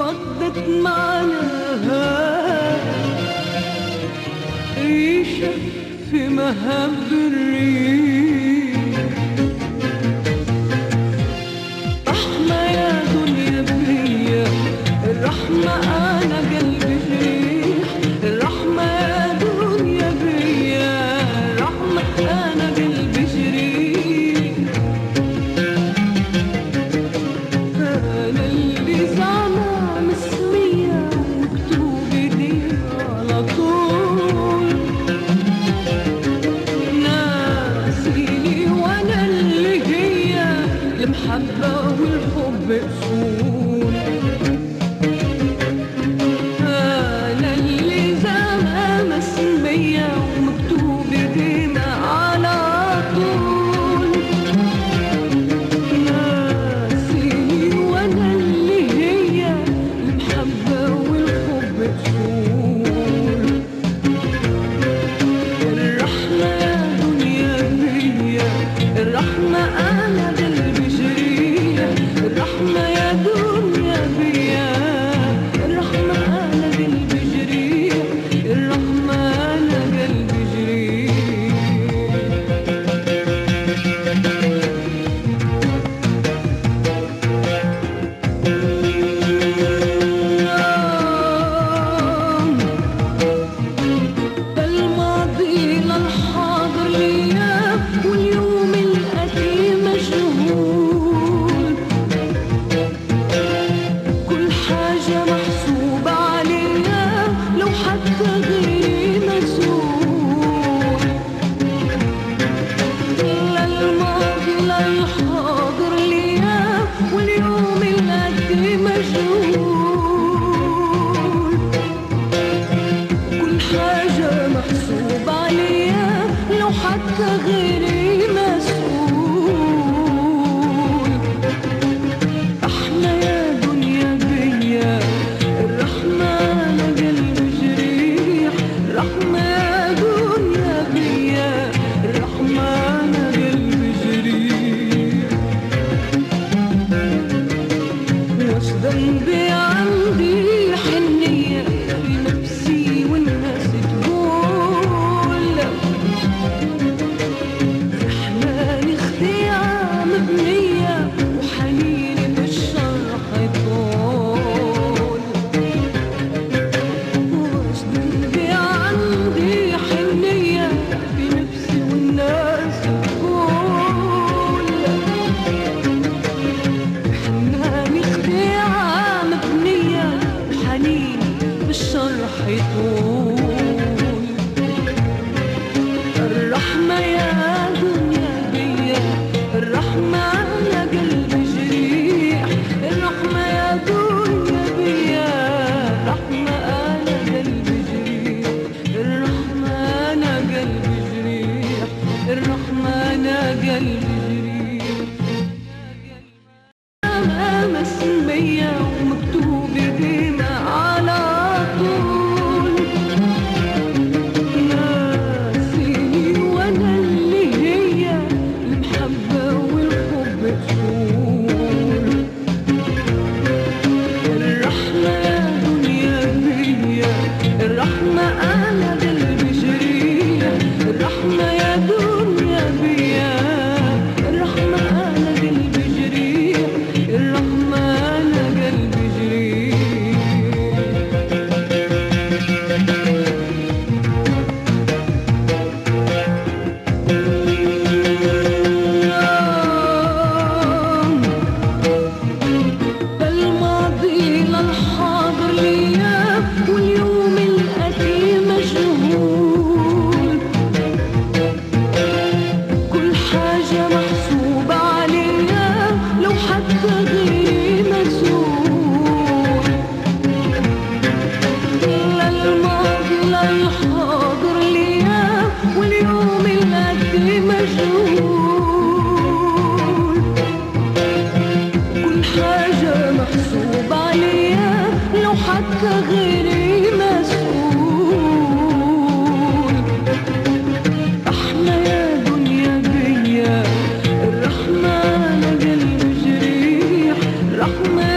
ردت معناها ريشة في مهب الريح. رحمة يا دنيا بيا الرحمة أنا قلبي جريح. الرحمة يا دنيا بيا الرحمة أنا قلبي جريح. أنا اللي زعلان مسمية ومكتوب إيدي على طول. ناسيني وأنا اللي هي المحبة والحب أصول. أنا اللي زعلان مسمية ومكتوب إيدينا على طول. ناسيني وأنا اللي هي المحبة والحب أصول. الرحمة يا دنيا بيا الرحمة أنا قلبي جريح. الرحمة يا دنيا بيا الرحمة أنا قلبي جريح. الرحمة أنا قلبي جريح. الماضي للحاضر ليا واليوم الآتي مجهول. كل حاجة محسوبة عليا لو حتى غيري مسؤول. للماضي للحاضر ليا واليوم الآتي مجهول. كل حاجة محسوبة عليا لو حتى غيري مسؤول. رحمة يا دنيا بيا الرحمة أنا قلبي جريح. رحمة يا دنيا بيا الرحمة أنا قلبي جريح. وش ذنبي عندي حنية في نفسي والناس تقول حناني خديعة مبنية وحنيني بالشرح يطول. وش ذنبي عندي حنية في نفسي والناس تقول حناني خديعة مبنية وحنيني بالشرح يطول. الرحمة يا دنيا بيا الرحمة أنا قلبي جريح. الرحمة يا دنيا بيا الرحمة أنا قلبي جريح. الرحمة أنا قلبي جريح. الرحمة أنا قلبي جريح. أنا مسمية ومكتوب إيدينا على طول. ناسيني وأنا اللي هي المحبة والحب أصول. الرحمة يا دنيا بيا الرحمة أنا قلبي جريح. الرحمة يا دنيا بيا الرحمة أنا قلبي جريح. الرحمة أنا قلبي جريح. الماضي للحاضر ليا واليوم الآتي مجهول. كل حاجة محسوبة عليا لو حتى غيري مسؤول. للماضي للحاضر ليا واليوم الآتي مجهول. كل حاجة محسوبة عليا لو حتى غيري مسؤول. رحمة يا دنيا بيا الرحمة أنا قلبي جريح. رحمة